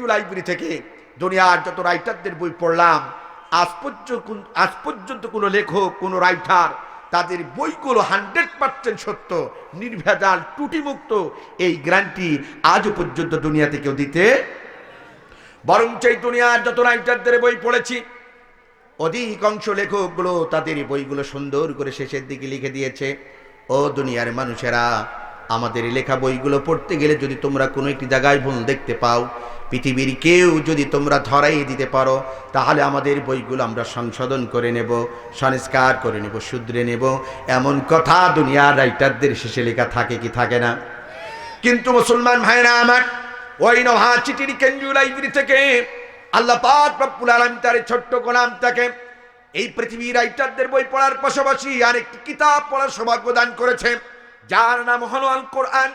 কেন্দ্রীয় লাইব্রেরি থেকে দুনিয়ার যত রাইটারদের বই পড়লাম, আজ পর্যন্ত কোনো লেখক, কোনো রাইটার তাদের বইগুলো 100% সত্য, নির্ভেজাল, ত্রুটিমুক্ত, এই গ্যারান্টি আজও পর্যন্ত দুনিয়াতে কেউ দিতে। বরং এই দুনিয়ার যত রাইটারদের বই পড়েছি, অধিকাংশ লেখকগুলো তাদের বইগুলো সুন্দর করে শেষের দিকে লিখে দিয়েছে, ও দুনিয়ার মানুষেরা, আমাদের লেখা বইগুলো পড়তে গেলে যদি তোমরা কোনো একটি জায়গায় ভুল দেখতে পাও, পৃথিবীর কেউ যদি তোমরা ধরাই দিতে পারো, তাহলে আমাদের বইগুলো আমরা সংশোধন করে নেব, সংস্কার করে নেব, শুধরে নেব। এমন কথা দুনিয়ার রাইটারদের শেষে লেখা থাকে কি থাকে না? কিন্তু মুসলমান ভাইরা আমার, ওই নওহাচিটির কেন্দ্রীয় লাইব্রেরি থেকে আল্লাহ পাক রব্বুল আলামিন তার ছোট্ট গোলামটাকে এই পৃথিবীর রাইটারদের বই পড়ার পাশাপাশি আরেকটি কিতাব পড়ার সৌভাগ্য দান করেছে, যার নাম হলো আল কোরআন।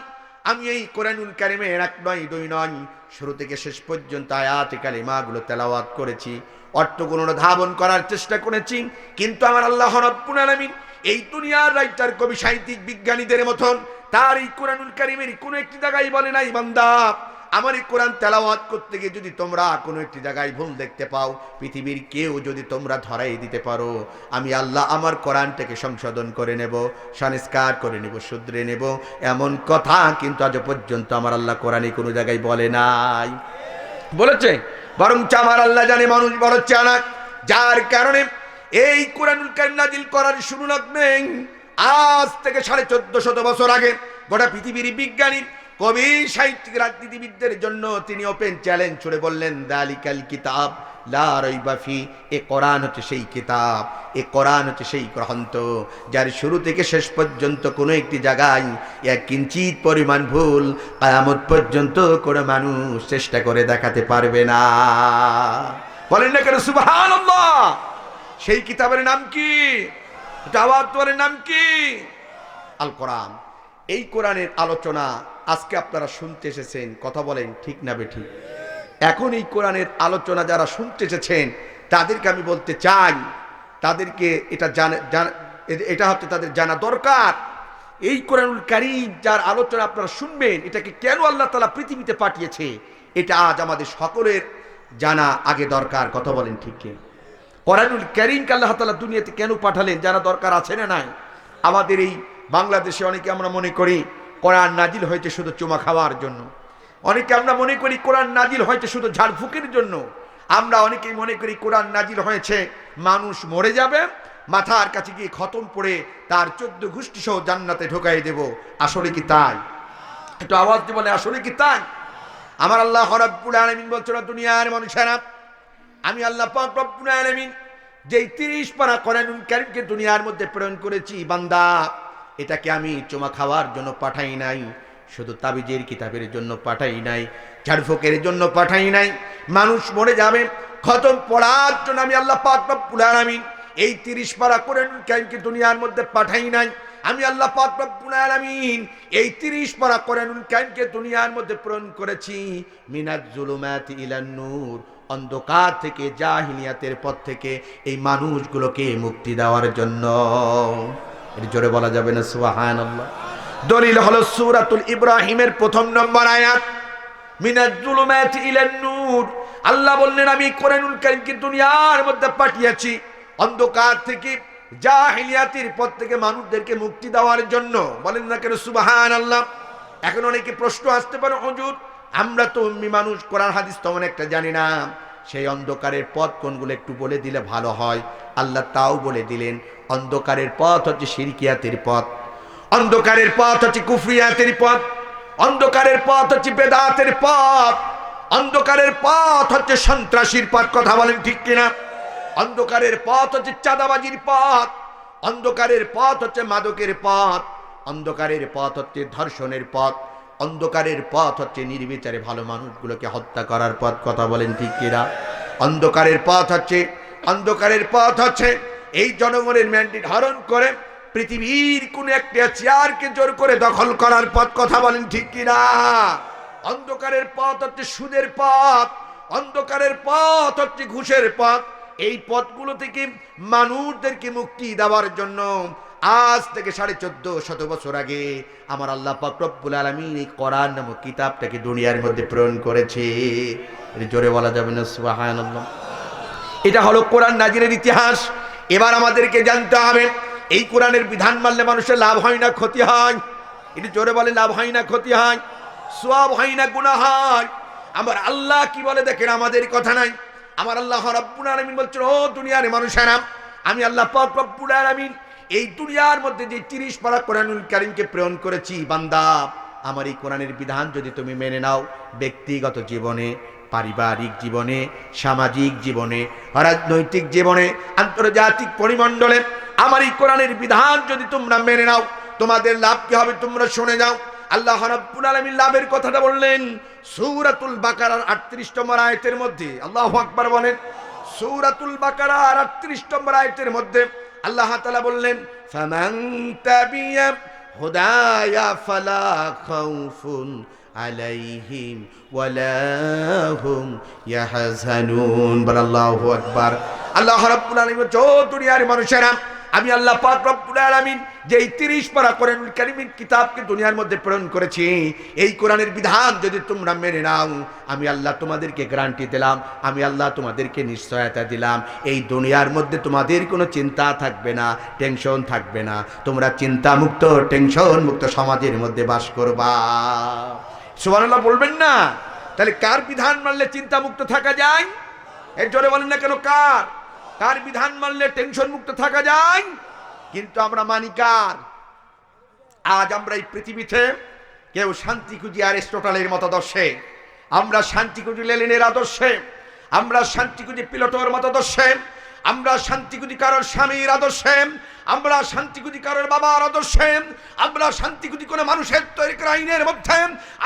আমি এই কোরআনুল কারীমের 1 নয় 2 নয়, শুরু থেকে শেষ পর্যন্ত আয়াতে কালিমাগুলো তেলাওয়াত করেছি, অর্থগুলো ধাবন করার চেষ্টা করেছি। কিন্তু আমার আল্লাহ রাব্বুল আলামিন এই দুনিয়ার রাইটার, কবি, সাহিত্যিক, বিজ্ঞানীদের মতন তার এই কোরআনুল কারীমের কোনো একটি জায়গায় বলে নাই, বান্দা আমার এই কোরআন তেলাওয়াত করতে গিয়ে যদি তোমরা কোনো একটি জায়গায় ভুল দেখতে পাও, পৃথিবীর কেউ যদি তোমরা ধরাই দিতে পারো, আমি আল্লাহ আমার কোরআনটাকে সংশোধন করে নেব, সংস্কার করে নেব, শুধরে নেব। এমন কথা কিন্তু আজ পর্যন্ত আমার আল্লাহ কোরআনে কোনো জায়গায় বলে নাই। বলেছে বরং আমার আল্লাহ জানে মানুষ বড় চালাক, যার কারণে এই কোরআনুল কারীম নাজিল করার শুরু লগ্নে আজ থেকে 1450 বছর আগে গোটা পৃথিবীর বিজ্ঞানী, কবি, সাহিত্যিক, রাজনীতিবিদদের জন্য তিনি ওপেন চ্যালেঞ্জ ছুড়ে বললেন, দালিকাল কিতাব লা রাইবা ফি, এ কোরআন হচ্ছে সেই কিতাব, এ কোরআন হচ্ছে সেই গ্রন্থ যার শুরু থেকে শেষ পর্যন্ত কোনো একটি জায়গায় এক কিঞ্চিত পরিমাণ ভুল কিয়ামত পর্যন্ত কোনো মানুষ চেষ্টা করে দেখাতে পারবে না। বলেন না কেন সুবহানাল্লাহ? সেই কিতাবের নাম কি? দাওয়াতের নাম কি? আল কোরআন। এই কোরআনের আলোচনা আজকে আপনারা শুনতে এসেছেন, কথা বলেন ঠিক না বেঠিক? এখন এই কোরআনের আলোচনা যারা শুনতে এসেছেন তাদেরকে আমি বলতে চাই, তাদেরকে এটা হচ্ছে তাদের জানা দরকার, এই কোরআনুল কারীম যার আলোচনা আপনারা শুনবেন, এটাকে কেন আল্লাহ তাআলা পৃথিবীতে পাঠিয়েছে, এটা আজ আমাদের সকলের জানা আগে দরকার। কথা বলেন ঠিক কি? কোরআনুল কারীমকে আল্লাহ তাআলা দুনিয়াতে কেন পাঠালেন জানা দরকার আছে না নাই? আমাদের এই বাংলাদেশে অনেকে আমরা মনে করি কোরআন নাজিল হয়েছে শুধু চুমা খাওয়ার জন্য, অনেকে আমরা মনে করি কোরআন নাজিল হয়েছে শুধু ঝাড়ফুঁকের জন্য, আমরা অনেকেই মনে করি কোরআন নাজিল হয়েছে মানুষ মরে যাবে, মাথার কাছে গিয়ে খতম পড়ে তার 14 গোষ্ঠী সহ জান্নাতে ঢোকাই দেব। আসলে কি তাই? একটু আওয়াজ দিয়ে বলে, আসলে কি তাই? আমার আল্লাহ রাব্বুল আলামিন বলছেন, দুনিয়ার মানুষেরা, আমি আল্লাহ পাক রব্বুল আলামিন যেই 30 পারা কোরআনুল কারীমকে দুনিয়ার মধ্যে প্রেরণ করেছি, বান্দা এটাকে আমি চুমা খাওয়ার জন্য পাঠাই নাই, শুধু তাবিজের কিতাবের জন্য পাঠাই নাই, ঝাড়ফুঁকের জন্য পাঠাই নাই, মানুষ মরে যাবে খতম পড়ার জন্য আমি আল্লাহ পাক রব্বুল আলামিন এই 30 পারা কোরআনুল কারীমকে দুনিয়ার মধ্যে পাঠাই নাই। আমি আল্লাহ পাক রব্বুল আলামিন এই 30 পারা কোরআনুল কারীমকে দুনিয়ার মধ্যে প্রেরণ করেছি মিনাজ জুলুমাতি ইলান নূর, অন্ধকার থেকে, জাহিলিয়াতের পথ থেকে এই মানুষগুলোকে মুক্তি দেওয়ার জন্য। এর জোরে বলা যাবে না সুবহানাল্লাহ? দলিল হলো সূরাতুল ইব্রাহিমের 1 নম্বর আয়াত, মিনাজ জুলুমাতি ইলান নূর। আল্লাহ বললেন আমি কোরআনুল কারীমকে দুনিয়ার মধ্যে পাঠিয়েছি অন্ধকার থেকে, জাহিলিয়াতের পথ থেকে মানুষদেরকে মুক্তি দেওয়ার জন্য। বলেন না কেন সুবহানাল্লাহ? এখন অনেকে প্রশ্ন আসতে পারে, হুজুর আমরা তো উম্মি মানুষ, কোরআন হাদিস তেমন একটা জানি না, সেই অন্ধকারের পথ কোনগুলো একটু বলে দিলে ভালো হয়। আল্লাহ তাও বলে দিলেন, অন্ধকারের পথ হচ্ছে শিরকিয়াতের পথ, অন্ধকারের পথ হচ্ছে কুফরিয়াতের পথ, অন্ধকারের পথ হচ্ছে বেদাতের পথ, অন্ধকারের পথ হচ্ছে সন্ত্রাসীর পথ। কথা বলেন ঠিক কিনা? অন্ধকারের পথ হচ্ছে চাঁদাবাজির পথ, অন্ধকারের পথ হচ্ছে মাদকের পথ, অন্ধকারের পথ হচ্ছে ধর্ষণের পথ, অন্ধকারের পথ হচ্ছে নির্বিচারে ভালো মানুষগুলোকে হত্যা করার পথ। কথা বলেন ঠিক কিনা? অন্ধকারের পথ হচ্ছে এই জনগণের ম্যান্ডেট হরণ করে পৃথিবীর কোন একটা চেয়ারকে জোর করে দখল করার পথ। কথা বলেন ঠিক কিনা? অন্ধকারের পথ হচ্ছে সুদের পথ, অন্ধকারের পথ হচ্ছে ঘুষের পথ। এই পথগুলো থেকে মানুষদেরকে মুক্তি দেওয়ার জন্য আজ থেকে 1450 বছর আগে আমার আল্লাহ পাক রব্বুল আলামিন এই কোরআন নামক কিতাবটাকে দুনিয়ার মধ্যে প্রেরণ করেছে। এটা জোরে বলা যাবে না সুবহানাল্লাহ। এটা হলো কোরআন নাজিলের ইতিহাস। এবার আমাদেরকে জানতে হবে এই কোরআনের বিধান মানলে মানুষের লাভ হয় না ক্ষতি হয়? এটা জোরে বলে, লাভ হয় না ক্ষতি হয়? সওয়াব হয় না গুনাহ হয়? আমার আল্লাহ কি বলে দেখেন, আমাদের কথা নাই। আমার আল্লাহ রাব্বুল আলামিন বলছেন, ও দুনিয়ার মানুষেরা, আমি আল্লাহ পাক রব্বুল আলামিন এই দুনিয়ার মধ্যে যে 30 পারা কোরআনুল কারীমকে প্রেরণ করেছি, বান্দা আমার এই কোরআনের বিধান যদি তুমি মেনে নাও, ব্যক্তিগত জীবনে, পারিবারিক জীবনে, সামাজিক জীবনে, রাজনৈতিক জীবনে, আন্তর্জাতিক পরিমণ্ডলে আমার এই কোরআনের বিধান যদি তোমরা মেনে নাও, তোমাদের লাভ কি হবে তোমরা শুনে যাও। আল্লাহ রাব্বুল আলামিন লাভের কথাটা বললেন সূরাতুল বাকারার 38 নম্বর আয়াতের মধ্যে। আল্লাহু আকবার বলেন। সূরাতুল বাকারার 38 নম্বর আয়াতের মধ্যে আল্লাহ তাআলা বললেন, ফামান তাবিয়া হুদায়া ফালা খাউফুন আলাইহিম ওয়ালা হুম ইয়াহজানুন। বল আল্লাহু আকবার। আল্লাহ রাব্বুল আলামিন, ও দুনিয়ার মানুষেরা, আমি আল্লাহ পাক রব্বুল আলামিন যে 30 পারা কোরআনুল কারীমের কিতাবকে দুনিয়ার মধ্যে প্রেরণ করেছি, এই কোরআনের বিধান যদি তোমরা মেনে নাও, আমি আল্লাহ তোমাদেরকে গ্যারান্টি দিলাম, আমি আল্লাহ তোমাদেরকে নিশ্চয়তা দিলাম, এই দুনিয়ার মধ্যে তোমাদের কোনো চিন্তা থাকবে না, টেনশন থাকবে না, তোমরা চিন্তা মুক্ত, টেনশন মুক্ত সমাজের মধ্যে বাস করবা। সুবহানাল্লাহ বলবেন না? তাহলে কার বিধান মানলে চিন্তা মুক্ত থাকা যায়? এর জোরে বলেন না কেন, কার কার বিধান মানলে টেনশন মুক্ত থাকা যায়? কিন্তু আমরা মানি কার? আজ আমরা এই পৃথিবীতে কেউ শান্তি খুঁজি অ্যারিস্টটলের মতাদর্শে, আমরা শান্তি খুঁজি লেনিনের আদর্শে, আমরা শান্তি খুঁজি প্লেটোর মতাদর্শে, আমরা শান্তি খুঁজি কারোর স্বামীর আদর্শে, আমরা শান্তি খুঁজি কারোর বাবার আদর্শে, আমরা শান্তি খুঁজি কোনো মানুষের তৈরি করা আইনের মধ্যে,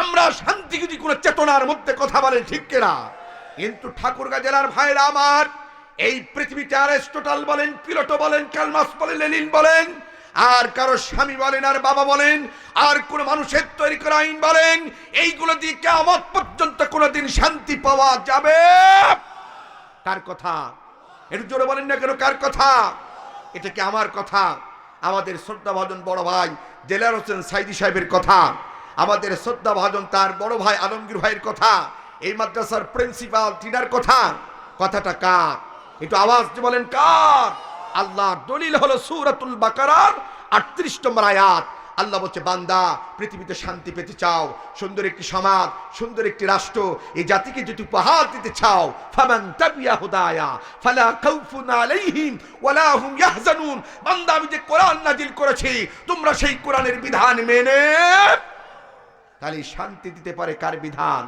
আমরা শান্তি খুঁজি কোনো চেতনার মধ্যে। কথা বলেন ঠিক কিনা? কিন্তু ঠাকুরগাঁ জেলার ভাইরা আমার, এই পৃথিবীতে অ্যারিস্টটল বলেন, প্লেটো বলেন, কার্ল মার্কস বলেন, লেনিন বলেন, আর কারো স্বামী বলেন, আর বাবা বলেন, আর কোন মানুষের তৈরি করা আইন বলেন, এইগুলো দিয়ে কিয়ামত পর্যন্ত কোনোদিন শান্তি পাওয়া যাবে? কার কথা? একটু জোরে বলেন না কেন, কার কথা? এটা কি আমার কথা? আমাদের শ্রদ্ধাভাজন বড় ভাই দেলার হোসেন সাইদি সাহেবের কথা, আমাদের শ্রদ্ধাভাজন তার বড় ভাই আলমগীর ভাইয়ের কথা, এই মাদ্রাসার প্রিন্সিপাল তিনার কথা। কথাটা কার? একটু আওয়াজ দিয়ে বলেন কার? আল্লাহর দলিল হলো সূরাতুল বাকারার 38 নম্বর আয়াত। আল্লাহ বলছে, বান্দা পৃথিবীতে শান্তি পেতে চাও, সুন্দর একটি সমাজ, সুন্দর একটি রাষ্ট্র, এই জাতিকে যদি উপহার দিতে চাও, ফামান তাবিয়া হুদায়া ফালা খাউফুন আলাইহিম ওয়ালা হুম ইয়াহজানুন। বান্দা আমি যে কোরআন নাজিল করেছি, তোমরা সেই কোরআনের বিধান মেনে তাহলে শান্তি দিতে পারে কার বিধান?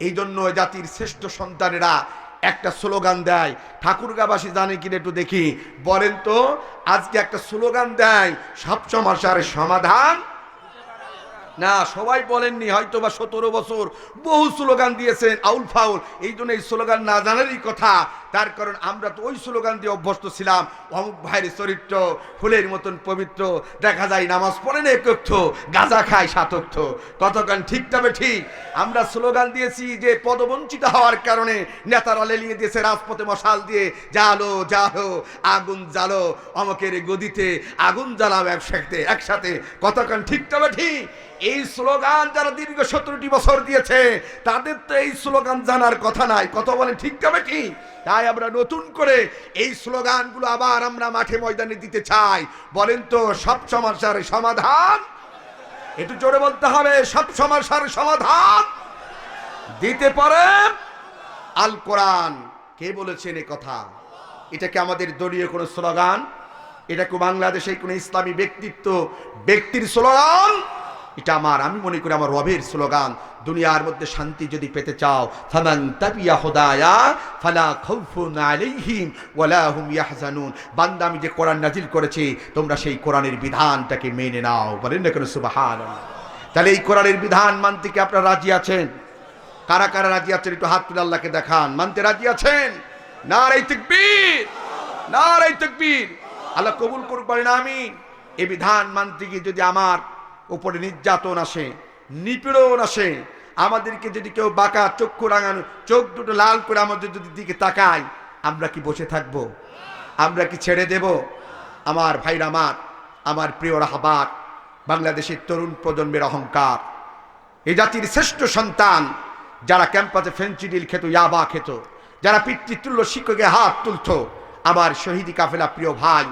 এই জন্য জাতির শ্রেষ্ঠ সন্তানেরা একটা স্লোগান দেয়। ঠাকুরগাঁবাসী জানে কিনা একটু দেখি, বলেন তো। আজকে একটা স্লোগান দেয়, সব সমস্যার সমাধান। না, সবাই বলেননি, হয়তো বা 17 বছর বহু স্লোগান দিয়েছেন আউল ফাউল, এই জন্য এই স্লোগান না জানারই কথা। তার কারণ আমরা তো ওই স্লোগান দিয়ে অভ্যস্ত ছিলাম। অমুক ভাইয়ের চরিত্র ফুলের মতন পবিত্র, দেখা যায় নামাজ পড়েন একক্ষ, গাঁজা খায় সাতক্ষ। কতক্ষণ ঠিক তবে ঠিক। আমরা স্লোগান দিয়েছি যে পদবঞ্চিত হওয়ার কারণে নেতারা লেলিয়ে দিয়েছে রাজপথে মশাল দিয়ে, জালো জালো আগুন জ্বালো, অমকের গদিতে আগুন জ্বালাও একসাথে। কতক্ষণ ঠিক তবে ঠিক। এই স্লোগান যারা দীর্ঘ 17টি বছর দিয়েছে, তাদের তো এই স্লোগান জানার কথা নাই। কত বলেন ঠিক তবে ঠিক? তাই আমরা নতুন করে এই স্লোগানগুলো আবার আমরা মাঠে ময়দানে দিতে চাই। বলেন তো, সব সমস্যার সমাধান, একটু জোরে বলতে হবে, সব সমস্যার সমাধান দিতে পারে আল কোরআন। কে বলেছেন এ কথা? এটা কি আমাদের দলীয় কোনো স্লোগান? এটা কি বাংলাদেশের কোনো ইসলামী ব্যক্তির স্লোগান? এটা আমি মনে করি আমার রবের স্লোগান। দুনিয়ার মধ্যে শান্তি যদি পেতে চাও, ফামান তাবিয়া হুদায়া ফালা খাউফুন আলাইহিম ওয়ালা হুম ইয়াহজানুন। বান্দা আমি যে কোরআন নাজিল করেছি, তোমরা সেই কোরআনের বিধানটাকে মেনে নাও। বলেন না কেন সুবহানাল্লাহ? তাহলে এই কোরআনের বিধান মানতে কি আপনারা রাজি আছেন? কারা কারা রাজি আছেন একটু হাত তুলে আল্লাহকে দেখান। মানতে রাজি আছেন? নারে তাকবীর, নারে তাকবীর। আল্লাহ কবুল করুক, বলেন আমিন। এই বিধান মানতে গিয়ে যদি আমার উপরে নির্যাতন আসে, নিপীড়ন আসে, আমাদেরকে যদি কেউ বাঁকা চক্ষু রাঙানো, চোখ দুটো লাল করে আমাদের যদি দিকে তাকায়, আমরা কি বসে থাকবো? আমরা কি ছেড়ে দেব? আমার ভাইরা আমার, আমার প্রিয় রাহবার, বাংলাদেশের তরুণ প্রজন্মের অহংকার, এই জাতির শ্রেষ্ঠ সন্তান, যারা ক্যাম্পাসে ফেন্সিডিল খেত, ইয়াবা খেত, যারা পিতৃতুল্য শিক্ষকে হাত তুলত, আমার শহীদি কাফেলা প্রিয় ভাই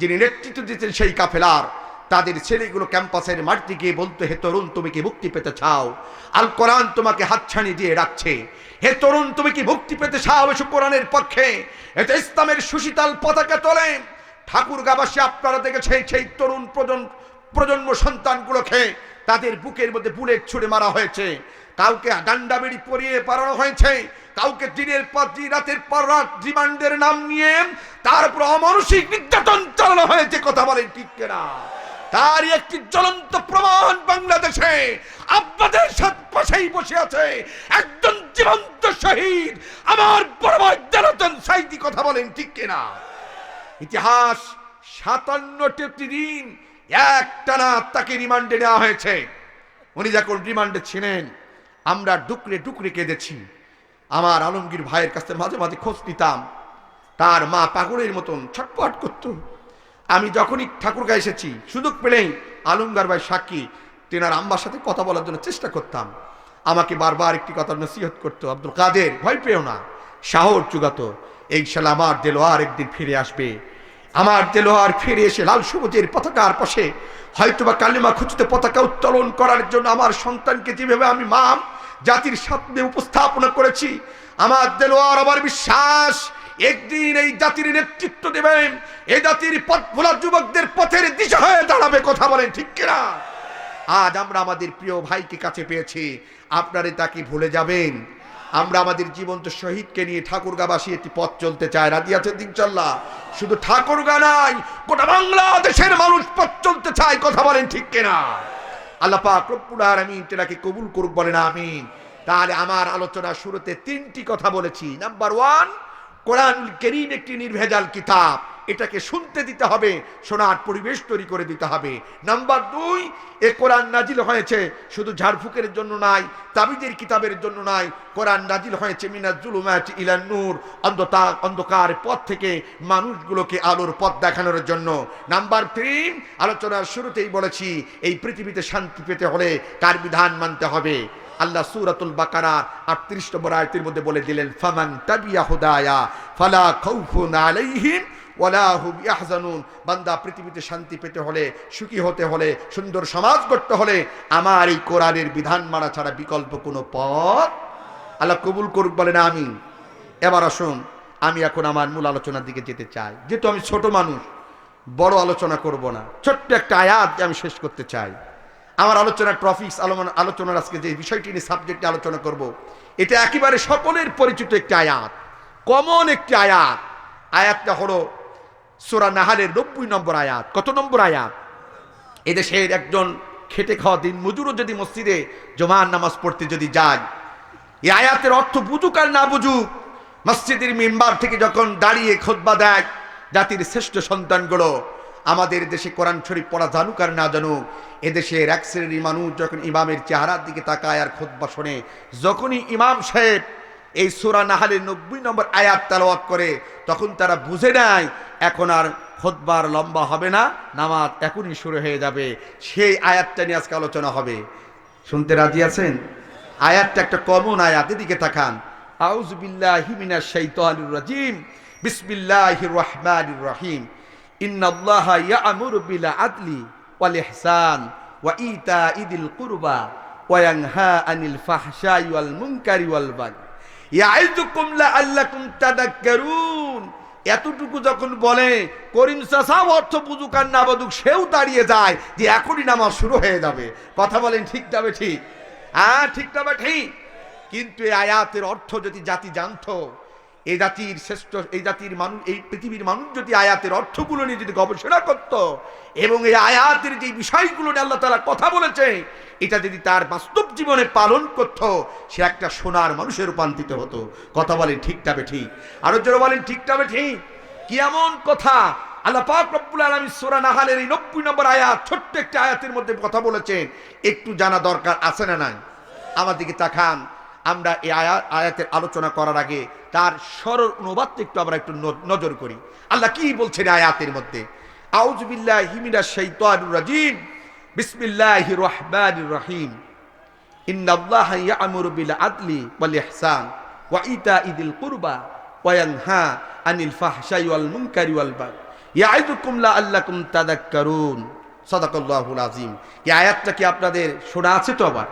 যিনি নেতৃত্ব দিতেন সেই কাফেলার, তাদের ছেলেগুলো ক্যাম্পাসের মাটিতে গিয়ে বলতো, হে তরুণ তুমি কি মুক্তি পেতে চাও? আল কোরআন তোমাকে হাতছানি দিয়ে রাখছে। হে তরুণ তুমি কি মুক্তি পেতে চাও? এসব কোরআনের পক্ষে, এতে ইসলামের সুশীতল পতাকা তোলে। ঠাকুরগাঁওবাসী আপনারা দেখেছেন সেই তরুণ প্রজন্ম সন্তানগুলোকে তাদের বুকের মধ্যে বুলেট ছুড়ে মারা হয়েছে, কাউকে ডান্ডা বেড়ি পরিয়ে পারানো হয়েছে, কাউকে দিনের পর দিন রাতের পর রাত রিমান্ডের নাম নিয়ে তারপর অমানসিক নির্যাতন চালানো হয়েছে। কথা বলেন ঠিক কিনা? তারই একটি জ্বলন্ত প্রমাণ বাংলাদেশে আপনাদের পাশেই বসে আছে একজন জীবন্ত শহীদ, আমার বড় ভাই জালালউদ্দিন সাঈদী। কথা বলেন ঠিক কিনা? ইতিহাস 57টি দিন একটানা তাকে রিমান্ডে নেওয়া হয়েছে। উনি যখন রিমান্ডে ছিলেন আমরা ডুকরে ডুকরে কেঁদেছি। আমার আলমগীর ভাইয়ের কাছে মাঝে মাঝে খোঁজ নিতাম, তার মা পাগলের মতন ছটপট করত। আমি যখনই ঠাকুরগাঁও এসেছি সুযোগ পেলেই আলমগীর ভাই সাক্ষী, তেনার আম্মার সাথে কথা বলার জন্য চেষ্টা করতাম। আমাকে বারবার একটি কথা নসিহত করতো, আব্দুল কাদের ভয় পেও না, সাহস জুগাতো, ইনশাআল্লাহ আমার দেলোয়ার একদিন ফিরে আসবে। আমার দেলোয়ার ফিরে এসে লাল সবুজের পতাকার পাশে হয়তোবা কালিমা খুঁজতে পতাকা উত্তোলন করার জন্য আমার সন্তানকে যেভাবে আমি মা জাতির সামনে উপস্থাপনা করেছি, আমার দেলোয়ার আমার বিশ্বাস একদিন এই জাতির নেতৃত্ব দেবেন, এই জাতির পথ ভোলা যুবকদের পথের দিশা হয়ে দাঁড়াবে। কথা বলেন ঠিক কিনা? আজ আমরা আমাদের প্রিয় ভাইকে কাছে পেয়েছি, আপনারা তাকে ভুলে যাবেন? আমরা আমাদের জীবন্ত শহীদকে নিয়ে ঠাকুরগাঁওবাসী একটি পথ চলতে চায়, রাজি আছেন ইনশাআল্লাহ? শুধু ঠাকুরগাঁও নাই, গোটা বাংলাদেশের মানুষ পথ চলতে চায়। কথা বলেন ঠিক কিনা? আল্লাহ পাক রব্বুল আলামিন তেনাকে কবুল করুক, বলেন আমিন। তাহলে আমার আলোচনা শুরুতে 3টি কথা বলেছি। নাম্বার 1, কোরআনুল কারীম একটি নির্ভেজাল কিতাব, এটাকে শুনতে দিতে হবে, শোনার পরিবেশ তৈরি করে দিতে হবে। নাম্বার 2, এ কোরআন নাজিল হয়েছে শুধু ঝাড়ফুঁকের জন্য নাই, তাবিজের কিতাবের জন্য নাই, কোরআন নাজিল হয়েছে মিনাজ জুলুমাতি ইলান নূর, অন্ধকার পথ থেকে মানুষগুলোকে আলোর পথ দেখানোর জন্য। নাম্বার 3, আলোচনার শুরুতেই বলেছি এই পৃথিবীতে শান্তি পেতে হলে কার বিধান মানতে হবে? আল্লাহ সূরাতুল বাকারা 38 নম্বর আয়াতের মধ্যে বলে দিলেন, ফামান তাবিয়া হুদায়া ফালা খাউফুন আলাইহিম ওয়ালা হুম ইয়াহজানুন। বান্দা পৃথিবীতে শান্তি পেতে হলে, সুখী হতে হলে, সুন্দর সমাজ গড়তে হলে আমার এই কোরআনের বিধান মানা ছাড়া বিকল্প কোনো পথ আল্লাহ কবুল করুক, বলেন আমিন। এবার আসুন আমি এখন আমার মূল আলোচনার দিকে যেতে চাই। যেহেতু আমি ছোট মানুষ, বড় আলোচনা করব না, ছোট্ট একটা আয়াত আমি শেষ করতে চাই। আমার আলোচনার টপিকস, আলোচনার আজকে যে বিষয়টি নিয়ে সাবজেক্টে আলোচনা করব, এটা একেবারে সকলের পরিচিত একটি আয়াত, কমন একটি আয়াত। আয়াতটা হলো সূরা নাহলের 90 নম্বর আয়াত। কত নম্বর আয়াত? এদেশের একজন খেটে খাওয়া দিন মজুরও যদি মসজিদে জুমার নামাজ পড়তে যদি যায়, এই আয়াতের অর্থ বুঝুক আর না বুঝুক, মসজিদের মিম্বার থেকে যখন দাঁড়িয়ে খুতবা দেয়, জাতির শ্রেষ্ঠ সন্তানগুলো আমাদের দেশে কোরআন শরীফ পড়া জানুক আর না জানুক, এদেশের এক শ্রেণীর মানুষ যখন ইমামের চেহারার দিকে তাকায় আর খুতবা শোনে, যখনই ইমাম সাহেব এই সূরা নাহলের 90 নম্বর আয়াত তেলাওয়াত করে, তখন তারা বুঝে নেয় এখন আর খুতবার লম্বা হবে না, নামাজ এখনই শুরু হয়ে যাবে। সেই আয়াতটা নিয়ে আজকে আলোচনা হবে। শুনতে রাজি আছেন? আয়াতটা একটা কমন আয়াত, এদিকে তাকান। আউযু বিল্লাহি মিনাশ শাইতানির রাজিম, বিসমিল্লাহির রহমানির রহিম। ইন্নাল্লাহা ইয়া'মুরু বিল আদলি ওয়াল ইহসান ওয়া ইতা'i যিল কুরবা ওয়া ইয়ানহা আনিল ফাহশাই ওয়াল মুনকারি ওয়াল বাগি ইয়াইযুকুম লাআল্লাকুম তাযাক্কারুন। এতটুকু যখন বলে, করিম চাচা অর্থ বুঝুক আর না বুঝুক সেও দাঁড়িয়ে যায় যে এখনই নামাজ শুরু হয়ে যাবে। কথা বলেন ঠিক যাবে? ঠিক? হ্যাঁ, ঠিক যাবে ঠিক। কিন্তু এই আয়াতের অর্থ যদি জাতি জানতো, এই জাতির শ্রেষ্ঠ, এই জাতির মানুষ, এই পৃথিবীর মানুষ যদি আয়াতের অর্থগুলো নিয়ে যদি গবেষণা করত এবং এই আয়াতের যে বিষয়গুলো নিয়ে আল্লাহ তাআলা কথা বলেছে এটা যদি তার বাস্তব জীবনে পালন করত, সে একটা সোনার মানুষে রূপান্তরিত হতো। কথা বলেন ঠিক যাবে ঠিক? আরো জোরে বলেন ঠিক যাবে ঠিক? কি এমন কথা! আল্লাহ পাক রব্বুল আলামিন সূরা নাহলের এই 90 নম্বর আয়াত, ছোট্ট একটা আয়াতের মধ্যে কথা বলেছেন, একটু জানা দরকার আছে না নাই? আমার দিকে তাকান। আমরা এই আয়াতের আলোচনা করার আগে তার সরল অনুবাদটা একটু আমরা একটু নজর করি। আল্লাহ কি বলছেন আয়াতের মধ্যে? আউযু বিল্লাহি মিনাশ শাইতানির রাজীম, বিসমিল্লাহির রহমানির রহিম। ইন্নাল্লাহা ইয়া'মুরু বিল আদলি ওয়াল ইহসান ওয়া ইতা'i যিল কুরবা ওয়া ইয়ানহা আনিল ফাহশাই ওয়াল মুনকারি ওয়াল বাগই ইয়া'iদুকুম লাআল্লাকুম তাযাক্কারুন। সাদাকাল্লাহুল আযীম। এই আয়াতটা কি আপনাদের শোনা আছে তো? আবার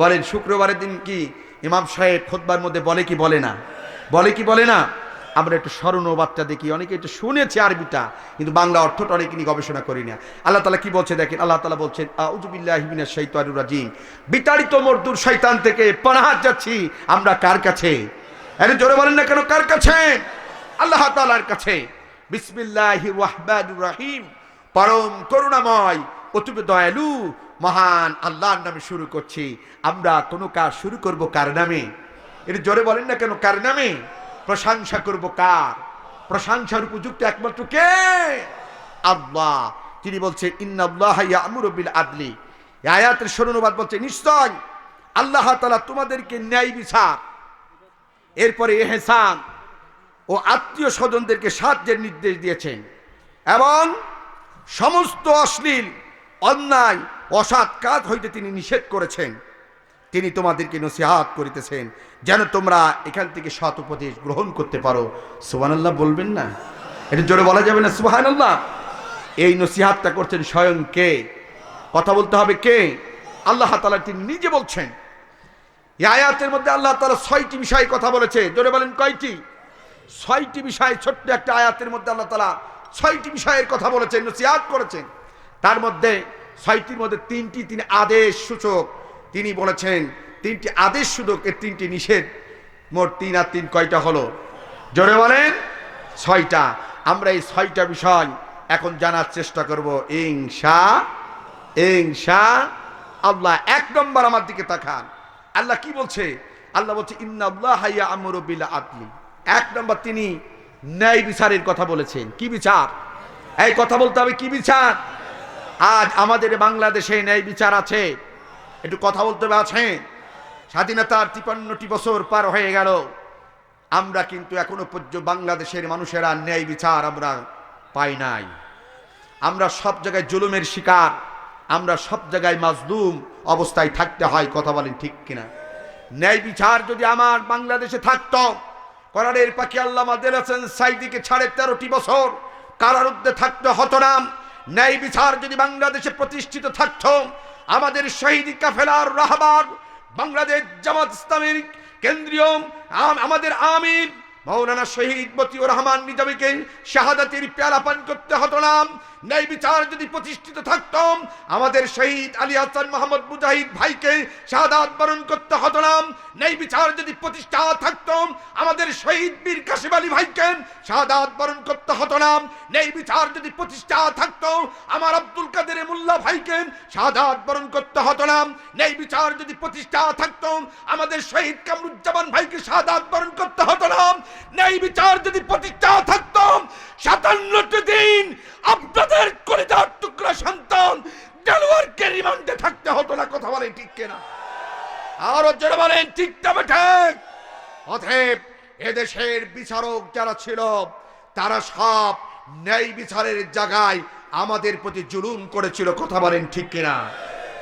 বলেন, শুক্রবারের দিন কি ইমাম সাহেব খুতবার মধ্যে বলে কি বলে না? বলে কি বলে না? আমরা একটু স্মরণ বার্তা দেখি, অনেকে একটু শুনেছে আরবিটা, কিন্তু বাংলা অর্থটা অনেকে নিয়ে গবেষণা করি না। আল্লাহ তাআলা কি বলছে দেখেন, আল্লাহ তাআলা বলছেন আউযু বিল্লাহি মিনাশ শাইতানির রাজীম, বিতাড়িত মরদুর শয়তান থেকে পানাহ যাচ্ছি আমরা কার কাছে? আরে জোরে বলেন না কেন, কার কাছে? আল্লাহ তাআলার কাছে। বিসমিল্লাহির রহমানির রহিম, পরম করুণাময় অতি দয়ালু মহান আল্লাহর নামে শুরু করছি। আমরা কোনো কাজ শুরু করব কার নামে? এটা জোরে বলেন না কেন, কার নামে? প্রশংসা করব কার? প্রশংসার উপযুক্ত একমাত্র কে? আল্লাহ। তিনি বলছেন ইন্নাল্লাহা ইয়া'মুরু বিল আদলি। এই আয়াতের অনুবাদ বলছে নিশ্চয় আল্লাহ তাআলা তোমাদেরকে ন্যায় বিচার, এরপরে ইহসান ও আত্মীয় স্বজনদেরকে সাহায্যের নির্দেশ দিয়েছেন এবং সমস্ত অশ্লীল অন্যায় অসৎ কাজ হইতে তিনি নিষেধ করেছেন। তিনি তোমাদেরকে নসিহত করিতেছেন যেন তোমরা এখান থেকে সৎ উপদেশ গ্রহণ করতে পারো। সুবহানাল্লাহ বলবেন না? এটা জোরে বলা যাবে না সুবহানাল্লাহ? এই নসিহতটা করছেন স্বয়ং কে? কথা বলতে হবে কে? আল্লাহ তাআলা তিনি নিজে বলছেন। এই আয়াতের মধ্যে আল্লাহ তাআলা ৬টি বিষয়ে কথা বলেছে। জোরে বলেন কয়টি? ৬টি বিষয়। ছোট্ট একটা আয়াতের মধ্যে আল্লাহ তাআলা ৬টি বিষয়ের কথা বলেছেন, নসিহত করেছেন। তার মধ্যে ৬টির মধ্যে ৩টি তিনি আদেশ সূচক তিনি বলেছেন, ৩টি আদেশ সূচক, এর ৩টি নিষেধ। মোট ৩ আর ৩ কয়টা হলো? জোরে বলেন ৬টা। আমরা এই ৬টা বিষয় এখন জানার চেষ্টা করব ইনশাআল্লাহ। ১ নম্বর আমার দিকে তাকান, আল্লাহ কি বলছে? আল্লাহ বলছে ইন্নাল্লাহা ইয়া'মুরু বিল আদলি। ১ নম্বর তিনি ন্যায় বিচারের কথা বলেছেন। কি বিচার? এই কথা বলতে হবে, কি বিচার? আজ আমাদের বাংলাদেশে ন্যায় বিচার আছে? একটু কথা বলতে হবে, আছে? স্বাধীনতার ৫৩টি বছর পার হয়ে গেল, আমরা কিন্তু এখনো পর্যন্ত বাংলাদেশের মানুষেরা ন্যায় বিচার আমরা পাই নাই। আমরা সব জায়গায় জুলুমের শিকার, আমরা সব জায়গায় মাজলুম অবস্থায় থাকতে হয়। কথা বলেন ঠিক কিনা? ন্যায় বিচার যদি আমার বাংলাদেশে থাকতো, কোরআনের পাখি আল্লামা দিল হোসেন সাইদিকে ১৩.৫ বছর কারারুদ্ধে থাকতে হতো না। ন্যায় বিচার যদি বাংলাদেশে প্রতিষ্ঠিত থাকতো, আমাদের শহীদ কাফেলার রাহবার বাংলাদেশ জামাত ইসলামীর কেন্দ্রীয় আমাদের আমির মাওলানা শহীদ মতিউর রহমান নিজামীকে শাহাদাতের পেয়ালা পান করতে হতো না। ন্যায় বিচার যদি প্রতিষ্ঠিত থাকতো, আমাদের শহীদ আলী হাসান মোহাম্মদ মুজাহিদ ভাইকে শাহাদাত বরণ করতে হতো না। ন্যায় বিচার যদি প্রতিষ্ঠা থাকতো, আমাদের শহীদ বীর কাশিম আলী ভাইকে শাহাদাত বরণ করতে হতো না। ন্যায় বিচার যদি প্রতিষ্ঠা থাকতো, আমার আব্দুল কাদের মোল্লা ভাইকে শাহাদাত বরণ করতে হতো না। ন্যায় বিচার যদি প্রতিষ্ঠা থাকতো, আমাদের শহীদ কামরুজ্জামান ভাইকে শাহাদাত বরণ করতে হতো না। ন্যায় বিচার যদি প্রতিষ্ঠা থাকতো, ৫৭টি দিন আপনাদের কলিজার টুকরা সন্তান দেলোয়ারকে রিমান্ডে থাকতে হতো না। কথা বলেন ঠিক কিনা? আরো জোরে বলেন ঠিক না ঠিক? অতএব এদেশের বিচারক যারা ছিল, তারা সব ন্যায় বিচারের জায়গায় আমাদের প্রতি জুলুম করেছিল। কথা বলেন ঠিক কিনা?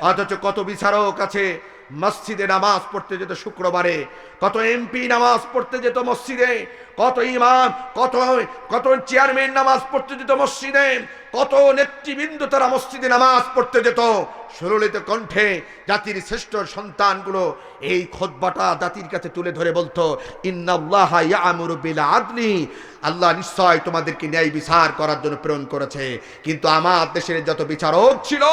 অথচ কত বিচারক আছে মসজিদে নামাজ পড়তে যেত শুক্রবারে, কত এমপি নামাজ পড়তে যেত মসজিদে, কত ইমাম, কত চেয়ারম্যান নামাজ পড়তে যেত মসজিদে, কত নেতৃবৃন্দ তারা মসজিদে নামাজ পড়তে যেত। সুললিত কণ্ঠে জাতির শ্রেষ্ঠ সন্তানগুলো এই খুতবাটা জাতির কাছে তুলে ধরে বলতো ইন্নাল্লাহা ইয়া'মুরু বিল আদলি, আল্লাহ নিশ্চয় তোমাদেরকে ন্যায় বিচার করার জন্য প্রেরণ করেছে। কিন্তু আমার দেশের যত বিচারক ছিল,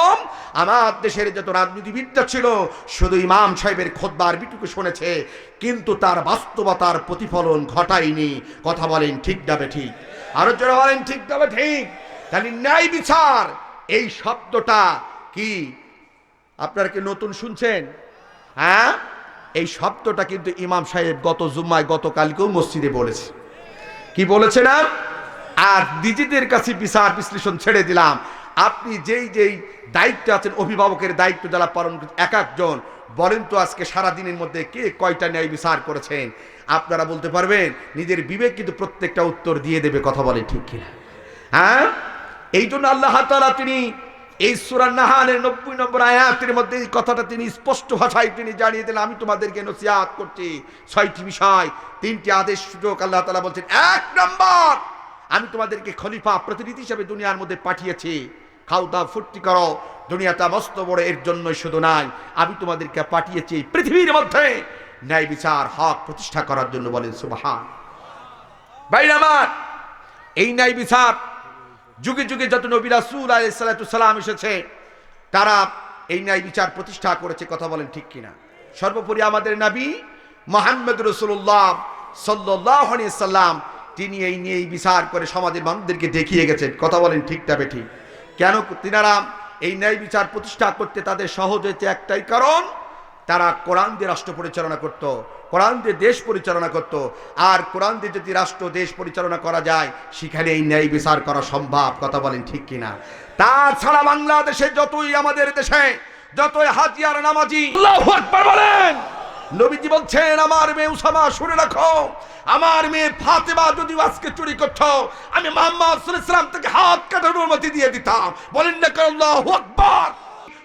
আমার দেশের যত রাজনীতিবিদরা ছিল, শুধু ইমাম সাহেবের খুতবার বিটুকু শুনেছে, কিন্তু তার বাস্তবতার প্রতিফলন ঘটায়নি। কথা বলেন ঠিক না ঠিক? আরো জোরে বলেন ঠিক না ঠিক? তাহলে ন্যায় বিচার এই শব্দটা কি আপনারা কি নতুন শুনছেন? হ্যাঁ, এই শব্দটা কিন্তু ইমাম সাহেব গত জুম্মায় গতকালকেও মসজিদে বলেছে। কি বলেছে না? আর নিজেদের কাছে বিচার বিশ্লেষণ ছেড়ে দিলাম। আপনি যেই দায়িত্ব আছেন, অভিভাবকের দায়িত্ব যারা পালন করছেন, এক একজন বলেন তো আজকে সারা দিনের মধ্যে কে কয়টা ন্যায় বিচার করেছেন? আপনারা বলতে পারবেন? নিজের বিবেক কিন্তু প্রত্যেকটা উত্তর দিয়ে দেবে। কথা বলে ঠিক কিনা? হ্যাঁ, এই জন্য আল্লাহ তাআলা তিনি এই সূরা নাহালের 90 নম্বর আয়াতের মধ্যে এই কথাটা তিনি স্পষ্ট ভাষায় তিনি জানিয়ে দিলেন, আমি তোমাদেরকে নসিহত করছি 6টি বিষয়, 3টি আদেশ সুযোগ। আল্লাহ তাআলা বলছেন, 1 নম্বর, আমি তোমাদেরকে খলিফা প্রতিনিধি হিসেবে দুনিয়ার মধ্যে পাঠিয়েছি। খাও দাও ফুর্তি করো, দুনিয়াটা মস্ত বড়, এর জন্য শুধু নাই, আমি তোমাদেরকে পাঠিয়েছি পৃথিবীর মধ্যে ন্যায় বিচার হক প্রতিষ্ঠা করার জন্য। বলেন সুবহান। ভাইরা আমার, এই ন্যায় বিচার যুগে যুগে যত নবী রাসূল আলাইহিস সালাতু সালাম এসেছে, তারা এই ন্যায় বিচার প্রতিষ্ঠা করেছে। কথা বলেন ঠিক কিনা? সর্বোপরি আমাদের নবী মুহাম্মদ রাসূলুল্লাহ সাল্লাল্লাহু আলাইহি সাল্লাম, তিনি এই ন্যায় বিচার করে সমাজের মানুষদেরকে দেখিয়ে গেছেন। কথা বলেন ঠিক তবে ঠিক। কেন তিনারা এই ন্যায় বিচার প্রতিষ্ঠা করতে তাদের সহজ হয়েছে একটাই কারণ, তারা কোরআন দিয়ে রাষ্ট্র পরিচালনা করত, কোরআন দিয়ে দেশ পরিচালনা করত। আর কোরআন দিয়ে যদি রাষ্ট্র দেশ পরিচালনা করা যায়, সেখানে এই ন্যায় বিচার করা সম্ভব। কথা বলেন ঠিক কিনা? তাছাড়া বাংলাদেশে যতই আমাদের দেশে যতই হাজিয়ার নামাজি, আল্লাহু আকবার বলেন, নবীজি বলছেন, আমার মেয়ে উসামা শুনে রাখো, আমার মেয়ে ফাতেমা যদি আজকে চুরি করতো, আমি মুহাম্মদ সাল্লাল্লাহু আলাইহি ওয়াসাল্লাম থেকে হাত কাটার অনুমতি দিয়ে দিতাম। বলেন না আল্লাহু আকবার।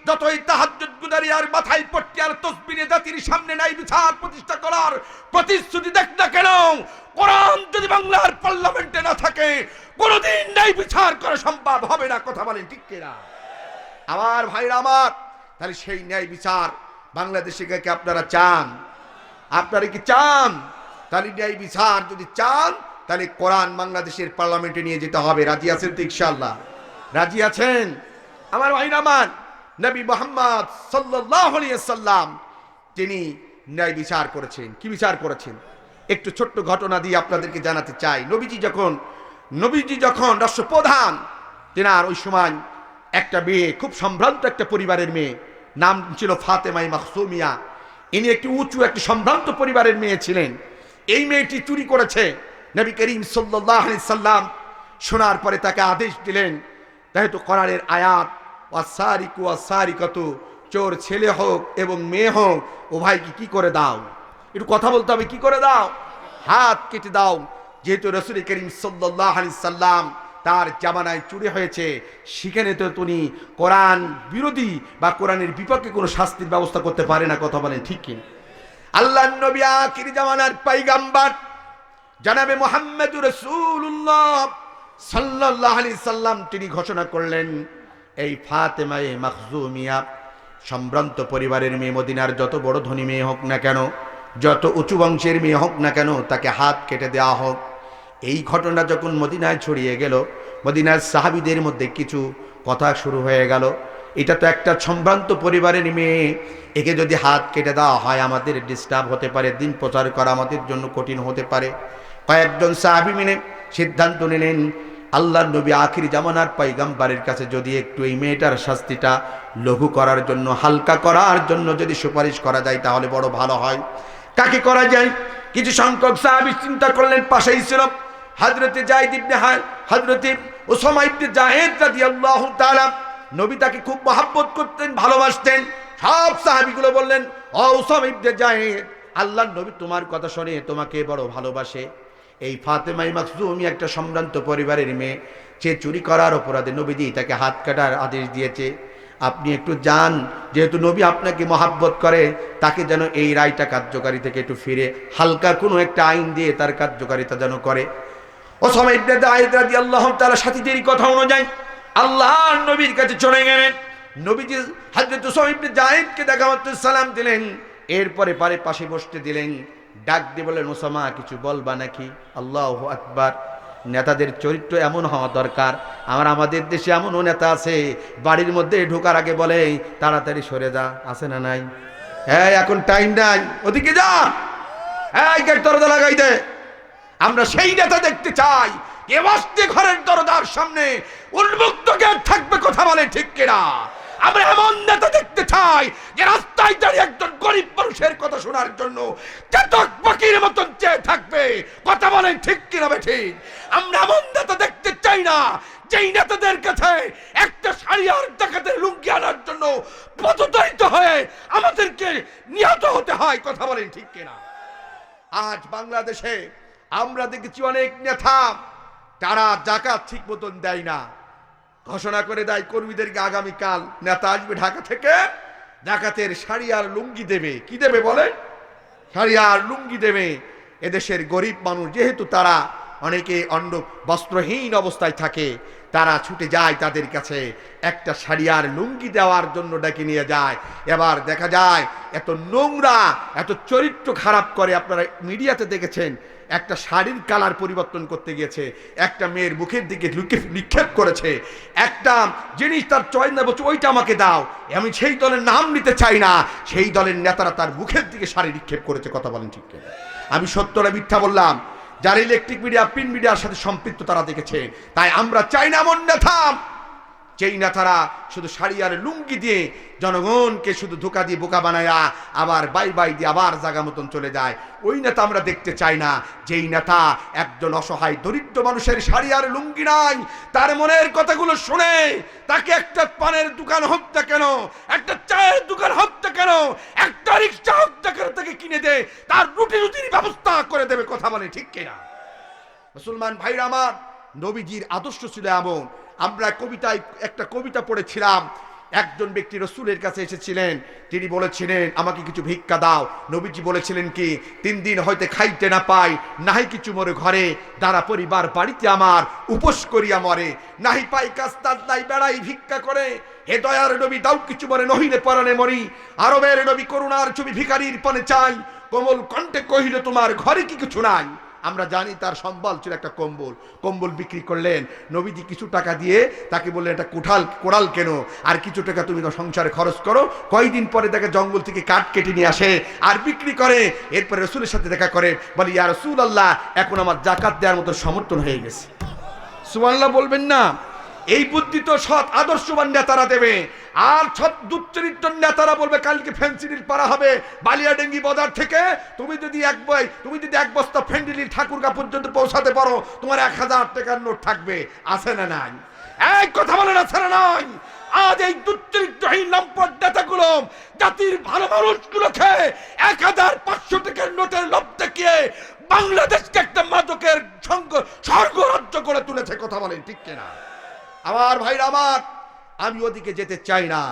যতই তাহাজ্জুদ গুজারি আর মাথায় পট্টি আর তাসবিহ জাতির সামনে ন্যায় বিচার প্রতিষ্ঠা করার প্রতিশ্রুতি দেখ না কেন, কোরআন যদি বাংলার পার্লামেন্টে না থাকে, কোনোদিন ন্যায় বিচার করা সম্ভব হবে না। কথা বলেন ঠিক কিনা? আমার ভাইরা আমার, তাহলে সেই ন্যায় বিচার বাংলাদেশে কি আপনারা চান? আপনারা কি চান? তাহলে ন্যায় বিচার যদি চান, তাহলে কোরআন বাংলাদেশের পার্লামেন্টে নিয়ে যেতে হবে। রাজি আছেন তো ইনশাআল্লাহ? রাজি আছেন? আমার ভাইরা আমার, নবী মুহাম্মদ সাল্লাল্লাহু আলাইহি ওয়াসাল্লাম তিনি ন্যায় বিচার করেছেন। কি বিচার করেছেন? একটু ছোট্ট ঘটনা দিয়ে আপনাদেরকে জানাতে চাই। নবীজি যখন রাষ্ট্রপ্রধান, তেনার ওই সময় একটা মেয়ে, খুব সম্ভ্রান্ত একটা পরিবারের মেয়ে, নাম ছিল ফাতেমা মাখজুমিয়া। ইনি একটি উঁচু একটি সম্ভ্রান্ত পরিবারের মেয়ে ছিলেন। এই মেয়েটি চুরি করেছে। নবী করিম সাল্লাল্লাহু আলাইহি সাল্লাম শোনার পরে তাকে আদেশ দিলেন, যেহেতু কোরআনের আয়াত, ওয়াসারিকু ওয়াসারিকাতু, চোর ছেলে হোক এবং মেয়ে হোক, উভয়কে কি করে দাও? একটু কথা বলতে হবে, কি করে দাও? হাত কেটে দাও। যেহেতু রাসূল করিম সাল্লাল্লাহু আলাইহি সাল্লাম তার জামানায় চুরি হয়েছে, সেখানে তো তিনি কোরআন বিরোধী বা কোরআনের বিপক্ষে কোনো শাস্তির ব্যবস্থা করতে পারে না। কথা বলেন ঠিক কি? আল্লাহর নবী আখির জামানার পয়গম্বর জনাবে মুহাম্মদুর রাসূলুল্লাহ সাল্লাল্লাহু আলাইহি সাল্লাম তিনি ঘোষণা করলেন, এই ফাতেমা মাখজুমিয়া সম্ভ্রান্ত পরিবারের মেয়ে, মদিনার যত বড় ধনী মেয়ে হোক না কেন, যত উঁচু বংশের মেয়ে হোক না কেন, তাকে হাত কেটে দেওয়া হোক। এই ঘটনা যখন মদিনায় ছড়িয়ে গেল, মদিনার সাহাবীদের মধ্যে কিছু কথা শুরু হয়ে গেল, এটা তো একটা সম্ভ্রান্ত পরিবারের মেয়ে, একে যদি হাত কেটে দেওয়া হয় আমাদের ডিস্টার্ব হতে পারে, দিন প্রচার করা আমাদের জন্য কঠিন হতে পারে। কয়েকজন সাহাবী মিলে সিদ্ধান্ত নিলেন, আল্লাহর নবী আখির জামানার পয়গম্বরের কাছে যদি একটু এই মেয়েটার শাস্তিটা লঘু করার জন্য, হালকা করার জন্য যদি সুপারিশ করা যায় তাহলে বড় ভালো হয়। কাকে করা যায়? কিছু সংখ্যক সাহাবী চিন্তা করলেন, পাশেই ছিল হযরতে যায়েদ ইবনে হযরতে উসামা ইবনে যায়েদ রাদিয়াল্লাহু তাআলা। নবী তাকে খুব মহব্বত করতেন, ভালোবাসতেন। সব সাহাবীগুলো বললেন, ও উসামা ইবনে যায়েদ, আল্লাহর নবী তোমার কথা শুনে তোমাকে বড় ভালোবাসে। এই ফাতেমা মাখজুমি একটা সম্ভ্রান্ত পরিবারের মেয়ে, সে চুরি করার অপরাধে নবীজি তাকে হাত কাটার আদেশ দিয়েছে। আপনি একটু যান, যেহেতু নবী আপনাকে মহব্বত করে, তাকে যেন এই রায়টা কার্যকারী থেকে একটু ফিরে হালকা কোনো একটা আইন দিয়ে তার কার্যকারিতা যেন করে। উসামা ইবনে যায়েদ রাদিয়াল্লাহু তাআলা সাথীদের কথা অনুযায়ী আল্লাহর নবীর কাছে চলে গেলেন। নবীজি হযরত উসামা ইবনে যায়েদকে দেখা মাত্র সালাম দিলেন, এরপরে পাশে বসতে দিলেন। ডাক দিয়ে বললেন, উসামা কিছু বলবা নাকি? আল্লাহু আকবার। নেতাদের চরিত্র এমন হওয়া দরকার। আমাদের দেশে এমনও নেতা আছে, বাড়ির মধ্যে ঢোকার আগে বলে তাড়াতাড়ি সরে যা, আছে না নাই? হ্যাঁ, এখন টাইম নাই, ওদিকে যা, এই গেট দরজা লাগাই দে। আমরা সেই নেতা দেখতে চাই, এ বসতে ঘরের দরজার সামনে উন্মুক্ত গেট থাকবে। কথা বলে ঠিক কিনা? আমরা এমন নেতা দেখতে চাই যে রাস্তায় দাঁড়িয়ে একজন গরিব মানুষের কথা শোনার জন্য চাতক পাখির মতন চেয়ে থাকবে। কথা বলেন ঠিক কিনা? ঠিক। আমরা এমন নেতা দেখতে চাই না যেই নেতাদের কাছে একটা শাড়ি আর ডাকাতের লুঙ্গি আনার জন্য পদতলিত হয়ে আমাদেরকে নিহত হতে হয়। কথা বলেন ঠিক কিনা? আজ বাংলাদেশে আমরা দেখেছি অনেক নেতা, তারা যাকাত ঠিক মতন দেয় না। ঘোষণা করে দেয় কর্মীদেরকে, আগামীকাল নেতা আসবে ঢাকা থেকে, ডাকাতের শাড়ি আর লুঙ্গি দেবে। কি দেবে বলে? শাড়ি আর লুঙ্গি দেবে। এদেশের গরিব মানুষ যেহেতু তারা অনেকে অন্য বস্ত্রহীন অবস্থায় থাকে, তারা ছুটে যায় তাদের কাছে, একটা শাড়ি আর লুঙ্গি দেওয়ার জন্য ডেকে নিয়ে যায়। এবার দেখা যায় এত নোংরা, এত চরিত্র খারাপ করে। আপনারা মিডিয়াতে দেখেছেন, একটা শাড়ির কালার পরিবর্তন করতে গিয়েছে, একটা মেয়ের মুখের দিকে নিক্ষেপ করেছে, একটা জিনিস তার চয়েস না, বলছে ওইটা আমাকে দাও। আমি সেই দলের নাম নিতে চাই না, সেই দলের নেতারা তার মুখের দিকে শাড়ি নিক্ষেপ করেছে। কথা বলেন ঠিক কিনা? আমি সত্যটা মিথ্যা বললাম? যারা ইলেকট্রিক মিডিয়া, প্রিন্ট মিডিয়ার সাথে সম্পৃক্ত তারা দেখেছে। তাই আমরা চাই না এমন নেতা, যেই নেতারা শুধু শাড়ি আর লুঙ্গি দিয়ে জনগণকে শুধু ধোকা দিয়ে বোকা বানায়, আবার বাই বাই দিয়ে আবার জায়গা মতন চলে যায়। ওই নেতা আমরা দেখতে চাই না। যেই নেতা একজন অসহায় দরিদ্র মানুষের শাড়ি আর লুঙ্গি নাই, তার মনের কথাগুলো শুনে তাকে একটা পানের দোকান হোক না কেন, একটা চায়ের দোকান হোক না কেন, একটা রিক্সা হোক না কেন, তাকে কিনে দে, তার রুটির ব্যবস্থা করে দেবে। কথা বলে ঠিক কিনা? মুসলমান ভাইরা আমার, নবীজির আদর্শ ছিল এমন। আমরা কবিতায় একটা কবিতা পড়েছিলাম, একজন ব্যক্তি রসুলের কাছে এসেছিলেন, তিনি বলেছিলেন আমাকে কিছু ভিক্ষা দাও। নবীজি বলেছিলেন কি, 3 দিন হইতে খাইতে না পাই, নাহি কিছু মোর ঘরে, দ্বারা পরিবার বাড়িতে আমার উপোস করিয়া মরে, নাহি পাই কাজ তাজ নাই বেড়াই ভিক্ষা করে, হে দয়ার নবী দাও কিছু মরে, নহিলে পরাণে মরি। আরবের নবী করুণার ছবি ভিখারির পানে চাই, কোমল কণ্ঠে কহিল তোমার ঘরে কি কিছু নাই। আমরা জানি তার সম্বল ছিল একটা কম্বল। কম্বল বিক্রি করলেন, নবীজি কিছু টাকা দিয়ে তাকে বললেন এটা কোড়াল কেন, আর কিছু টাকা তুমি তো সংসারে খরচ করো। কয়েকদিন পরে তাকে জঙ্গল থেকে কাঠ কেটে নিয়ে আসে আর বিক্রি করে। এরপরে রসুলের সাথে দেখা করে, বলে ইয়া রাসূলুল্লাহ, এখন আমার জাকাত দেওয়ার মতো সমর্থন হয়ে গেছে। সুবহানাল্লাহ বলবেন না? এই বুদ্ধি তো সৎ আদর্শবান নেতারা দেবে। আর সৎ দুশ্চরিত্র নেতারা বলবে কালকে ফেন্সিডিল পারা হবে বালিয়াডেঙ্গি বাজার থেকে, তুমি যদি এক বস্তা ফেন্সিডিল ঠাকুরগা পর্যন্ত পৌঁছাতে পারো, তোমার 1000 টাকার নোট থাকবে। আছে না নাই? এক কথা বলেন, আছে না নাই? আজ এই দুশ্চরিত্রহীন লম্পট নেতাগুলো জাতির ভালো মানুষগুলোকে 1500 টাকার নোটের লোভ দেখিয়ে বাংলাদেশকে একটা মাদকের স্বর্গরাজ্য করে তুলেছে। কথা বলেন ঠিক কিনা? আমার ভাইরা আমার, আমি ওদিকে যেতে চাই না।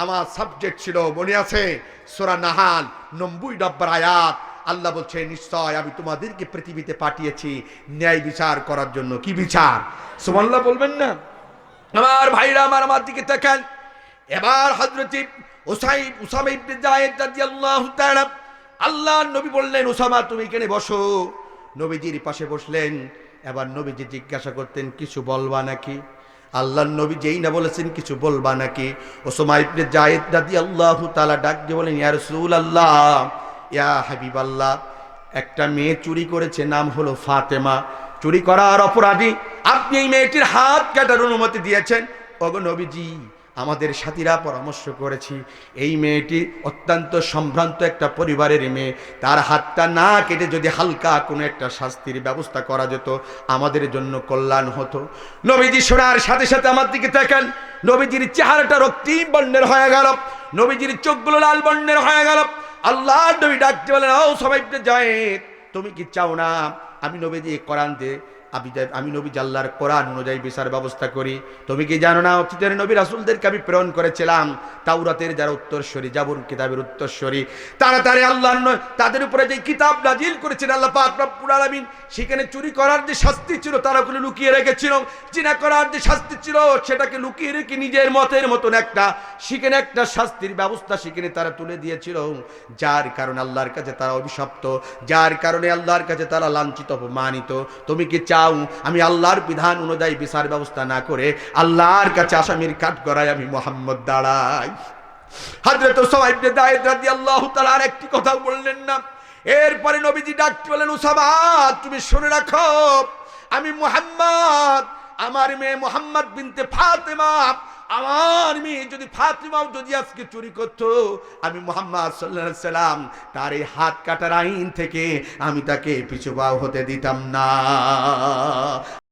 আমার সাবজেক্ট ছিল, মনে আছে, সূরা নাহাল 90 নম্বর আয়াত। আল্লাহ বলছে, নিশ্চয় আমি তোমাদেরকে পৃথিবীতে পাঠিয়েছি ন্যায় বিচার করার জন্য। কি বিচার? সুবহানাল্লাহ বলবেন না? আমার ভাইরা আমার দিকে তাকান। এবার হযরত উসামা ইবনে যায়েদ রাদিয়াল্লাহু তাআলা, আল্লাহর নবী বললেন, উসামা তুমি এখানে বসো। নবীজির পাশে বসলেন। এবার নবীজি জিজ্ঞাসা করতেন, কিছু বলবা নাকি? আল্লাহর নবী যেই না বলেছেন কিছু বলবা নাকি, উসামা ইবনে যায়েদ রাদিয়াল্লাহু তাআলা ডাক দিয়ে বলেন, ইয়া রাসূলুল্লাহ, ইয়া হাবিবাল্লাহ, একটা মেয়ে চুরি করেছে, নাম হলো ফাতেমা। চুরি করার অপরাধী, আপনি এই মেয়েটির হাত কাটার অনুমতি দিয়েছেন। ওগো নবীজি, আমাদের সাথীরা পরামর্শ করেছি, এই মেয়েটি অত্যন্ত সম্ভ্রান্ত একটা পরিবারের মেয়ে, তার হাতটা না কেটে যদি হালকা কোনো একটা শাস্তির ব্যবস্থা করা যেত, আমাদের জন্য কল্যাণ হতো। নবীজি শোনার সাথে সাথে আমার দিকে তাকান। নবীজির চেহারাটা রক্তিম বর্ণের হয়ে গেল, নবীজির চোখগুলো লাল বর্ণের হয়ে গেল। আল্লাহর নবী ডাকতে বলেন, ও সবাই যায়েদ, তুমি কি চাও না আমি নবীজি কোরআন দিয়ে আমি নবী আল্লাহর কোরআন অনুযায়ী বিচার ব্যবস্থা করি? তুমি কি জানো না, অতীতের নবী রাসূলদেরকে আমি প্রেরণ করেছিলাম, তাওরাতের যারা উত্তরসূরি, জাবুর কিতাবের উত্তরসূরি, তাড়াতাড়ি আল্লাহ তাদের উপরে যে কিতাব নাজিল করেছেন আল্লাহ পাক রব্বুল আলামিন, সেখানে চুরি করার যে শাস্তি ছিল তারা ওগুলো লুকিয়ে রেখেছিল, জিনা করার যে শাস্তি ছিল সেটাকে লুকিয়ে রেখে নিজের মতের মতন সেখানে একটা শাস্তির ব্যবস্থা সেখানে তারা তুলে দিয়েছিল, যার কারণে আল্লাহর কাছে তারা অভিশপ্ত, যার কারণে আল্লাহর কাছে তারা লাঞ্ছিত অপমানিত। তুমি কি চাও আমি আল্লাহর বিধান অনুযায়ী বিচার ব্যবস্থা না করে আল্লাহর কাছে আসামির কাঠ করাই আমি মুহাম্মদ দাঁড়াই? হযরত উসামা ইবনে যায়েদ রাদিয়াল্লাহু তাআলা আর একটি কথা বললেন না। এরপরে নবীজি ডাকতে বলেন, উসামা তুমি শুনে রাখো, আমি মুহাম্মদ, আমার মেয়ে মুহাম্মদ বিনতে ফাতেমা, আমার মেয়ে যদি ফাতেমাও যদি আজকে চুরি করতো, আমি মুহাম্মদ সাল্লাল্লাহু আলাইহি সাল্লাম তার এই হাত কাটার আইন থেকে আমি তাকে পিছু পা হতে দিতাম না।